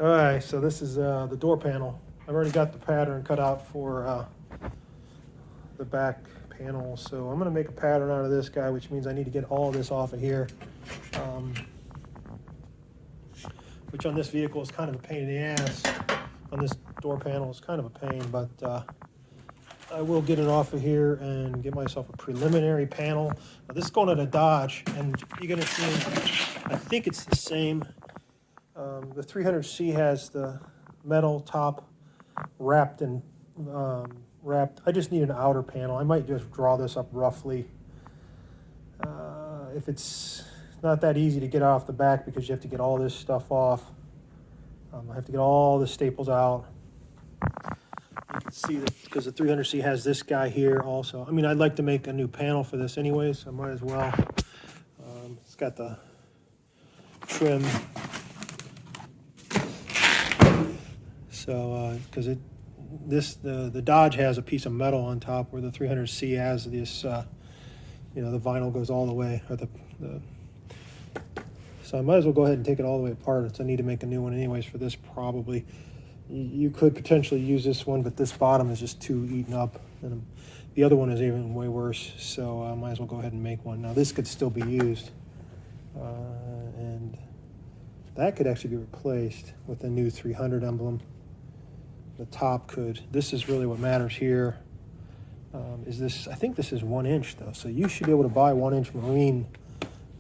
All right, so this is the door panel. I've already got the pattern cut out for the back panel, so I'm gonna make a pattern out of this guy, which means I need to get all of this off of here. Which on this vehicle is kind of a pain in the ass. On this door panel is kind of a pain, but I will get it off of here and get myself a preliminary panel. Now, this is going at a Dodge, and you're gonna see, I think it's the same. The 300C has the metal top wrapped and wrapped. I just need an outer panel. I might just draw this up roughly. If it's not that easy to get off the back because you have to get all this stuff off. I have to get all the staples out. You can see that because the 300C has this guy here also. I mean, I'd like to make a new panel for this anyway, so I might as well. It's got the trim. So, because the Dodge has a piece of metal on top where the 300C has this, you know, the vinyl goes all the way, or so I might as well go ahead and take it all the way apart. Since I need to make a new one anyways for this probably. You could potentially use this one, but this bottom is just too eaten up. And the other one is even way worse, so I might as well go ahead and make one. Now this could still be used, and that could actually be replaced with a new 300 emblem. The top could. This is really what matters here. Is this? I think this is 1 inch though, so you should be able to buy 1 inch marine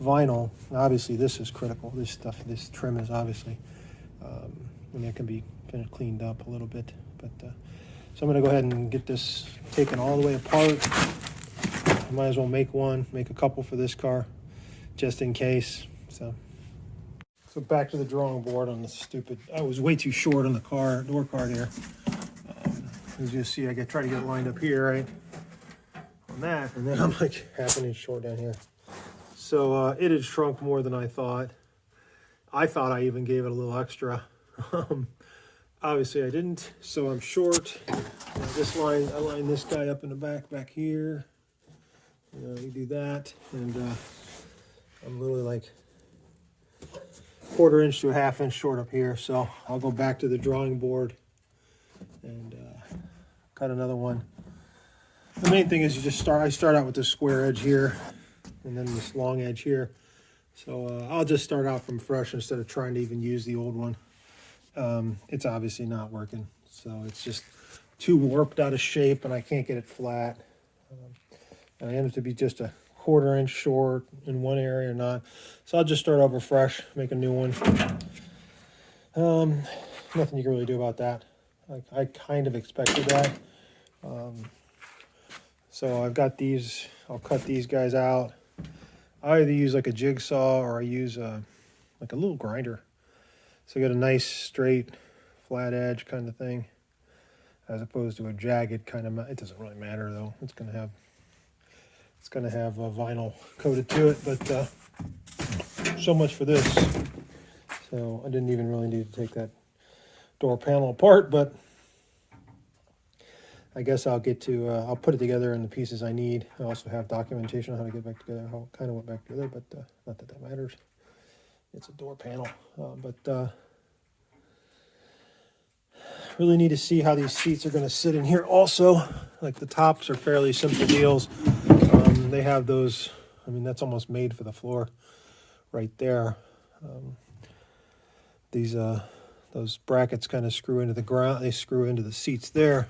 vinyl. Now, obviously, this is critical. This stuff, this trim is obviously, and it can be kind of cleaned up a little bit. But so I'm going to go ahead and get this taken all the way apart. I might as well make a couple for this car, just in case. So back to the drawing board on the stupid. I was way too short on the door card here. As you see, I try to get it lined up here, right, on that, and then I'm like half an inch short down here. So it had shrunk more than I thought. I thought I even gave it a little extra. Obviously I didn't, so I'm short. I line this guy up in the back here. You do that, and I'm literally like 1/4 inch to a 1/2 inch short up here. So I'll go back to the drawing board and cut another one. The main thing is I start out with this square edge here, and then this long edge here. So I'll just start out from fresh instead of trying to even use the old one. It's obviously not working, so it's just too warped out of shape, and I can't get it flat. And I end up to be just a 1/4 inch short in one area or not. So I'll just start over fresh, make a new one. Nothing you can really do about that. I kind of expected that. So I've got these. I'll cut these guys out. I either use like a jigsaw or I use like a little grinder. So I got a nice straight flat edge kind of thing, as opposed to a jagged kind of. It doesn't really matter though. It's gonna have a vinyl coated to it, but so much for this. So I didn't even really need to take that door panel apart, but I guess I'll I'll put it together in the pieces I need. I also have documentation on how to get back together, how it kind of went back together, but not that that matters. It's a door panel, but really need to see how these seats are going to sit in here also. Like the tops are fairly simple deals. They have those, I mean, that's almost made for the floor right there. Those brackets kind of screw into the ground. They screw into the seats there.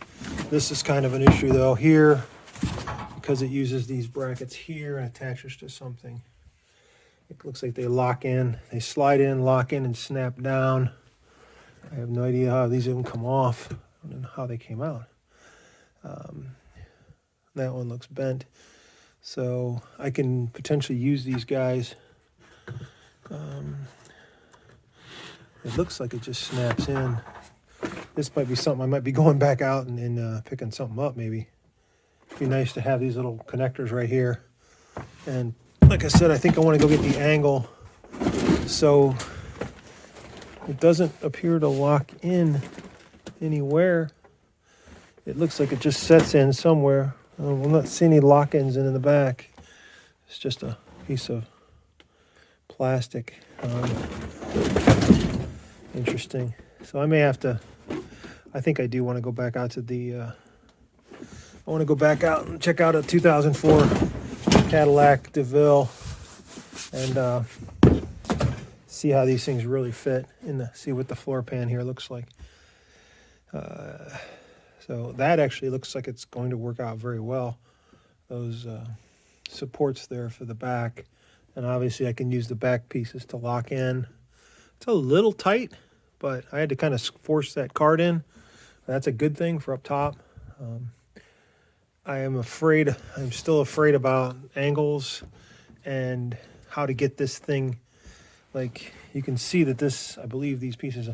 This is kind of an issue though here, because it uses these brackets here and attaches to something. It looks like they lock in. They slide in, lock in, and snap down. I have no idea how these even come off. I don't know how they came out. That one looks bent. So I can potentially use these guys. It looks like it just snaps in. This might be something I might be going back out and picking something up maybe. It'd be nice to have these little connectors right here. And like I said, I think I want to go get the angle so it doesn't appear to lock in anywhere. It looks like it just sets in somewhere. I'm not seeing any lock-ins in the back. It's just a piece of plastic. Interesting. So I may have to, I think I do want to go back out to the, I want to go back out and check out a 2004 Cadillac DeVille and see how these things really fit in the, see what the floor pan here looks like. So that actually looks like it's going to work out very well. Those supports there for the back. And obviously I can use the back pieces to lock in. It's a little tight, but I had to kind of force that card in. That's a good thing for up top. I am afraid, I'm still afraid about angles and how to get this thing, like you can see that this, I believe these pieces,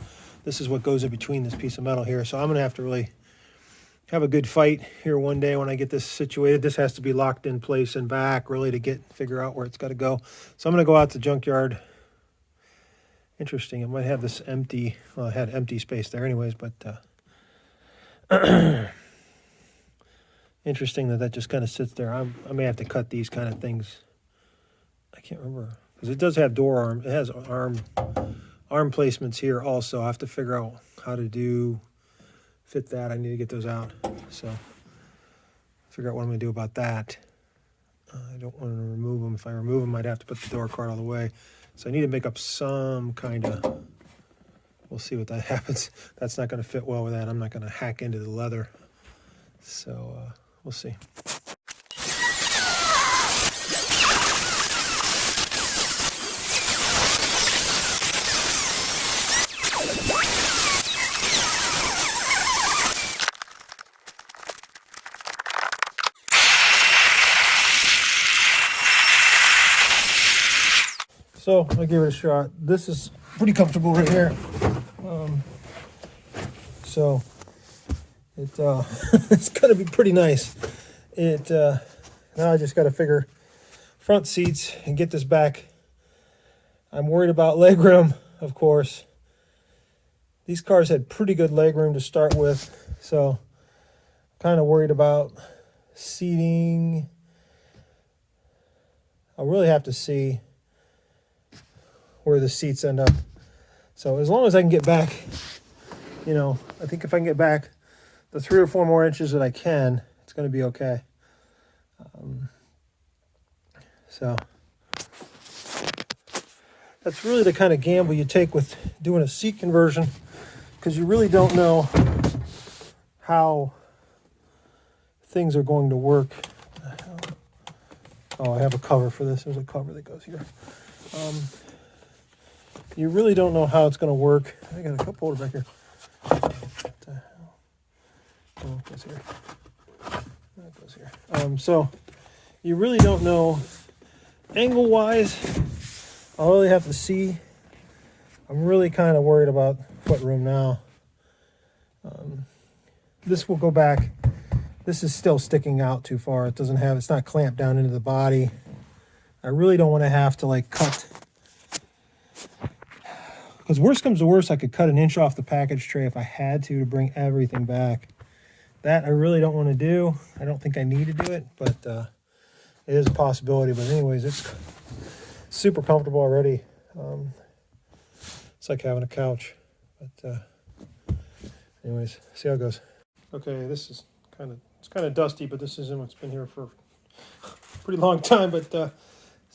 this is what goes in between this piece of metal here. So I'm gonna have to really have a good fight here one day when I get this situated. This has to be locked in place and back really to figure out where it's got to go. So I'm going to go out to junkyard. Interesting. It might have this empty, well, it had empty space there anyways, but interesting that just kind of sits there. I may have to cut these kind of things. I can't remember because it does have door arm. It has arm placements here also. I have to figure out how to fit that. I need to get those out. So figure out what I'm going to do about that. I don't want to remove them. If I remove them, I'd have to put the door card all the way. So I need to make up some kind of, we'll see what that happens. That's not going to fit well with that. I'm not going to hack into the leather. So we'll see. So I'll give it a shot. This is pretty comfortable right here. So it it's gonna be pretty nice. Now I just got to figure front seats and get this back. I'm worried about legroom, of course. These cars had pretty good legroom to start with, so kind of worried about seating. I'll really have to see where the seats end up. So as long as I can get back, you know, I think if I can get back the 3 or 4 more inches that I can, it's going to be okay. So that's really the kind of gamble you take with doing a seat conversion, because you really don't know how things are going to work. Oh, I have a cover for this. There's a cover that goes here. You really don't know how it's going to work. I got a cup holder back here. What the hell? Oh, it goes here. That goes here. So you really don't know angle-wise. I'll really have to see. I'm really kind of worried about footroom now. This will go back. This is still sticking out too far. It's not clamped down into the body. I really don't want to have to like cut. Because worst comes to worst, I could cut an inch off the package tray if I had to bring everything back. That I really don't want to do. I don't think I need to do it, but it is a possibility. But anyways, it's super comfortable already. It's like having a couch. But anyways, see how it goes. Okay, this is it's kind of dusty, but this isn't what's been here for a pretty long time. But this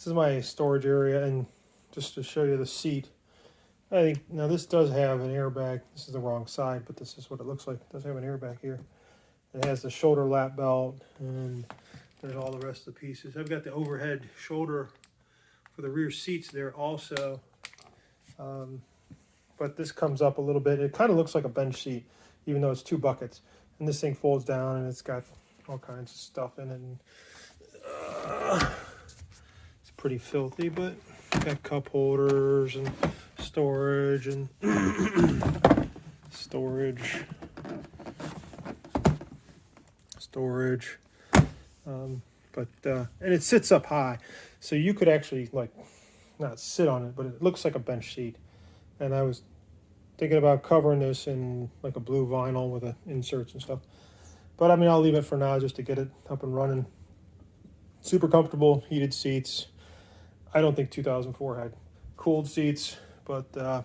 is my storage area, and just to show you the seat. I think, now this does have an airbag. This is the wrong side, but this is what it looks like. It does have an airbag here. It has the shoulder lap belt, and there's all the rest of the pieces. I've got the overhead shoulder for the rear seats there also. But this comes up a little bit. It kind of looks like a bench seat, even though it's 2 buckets. And this thing folds down, and it's got all kinds of stuff in it. And, it's pretty filthy, but got cup holders and storage and storage. And it sits up high, so you could actually like not sit on it, but it looks like a bench seat. And I was thinking about covering this in like a blue vinyl with inserts and stuff, but I mean, I'll leave it for now just to get it up and running. Super comfortable, heated seats. I don't think 2004 had cooled seats, but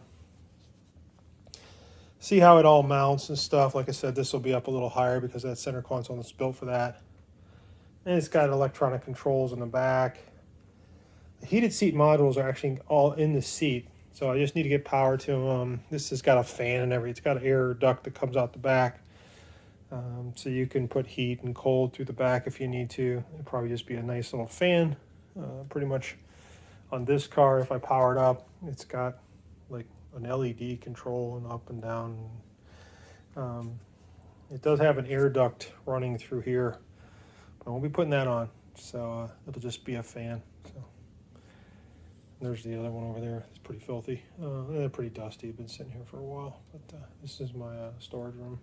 see how it all mounts and stuff. Like I said, this will be up a little higher because that center console is built for that. And it's got electronic controls in the back. The heated seat modules are actually all in the seat, so I just need to get power to them. This has got a fan and everything. It's got an air duct that comes out the back, so you can put heat and cold through the back if you need to. It'd probably just be a nice little fan. Pretty much on this car, if I power it up, it's got like an LED control and up and down. It does have an air duct running through here, but I won't be putting that on, so it'll just be a fan. So there's the other one over there. It's pretty filthy. They're pretty dusty. Been sitting here for a while, but this is my storage room.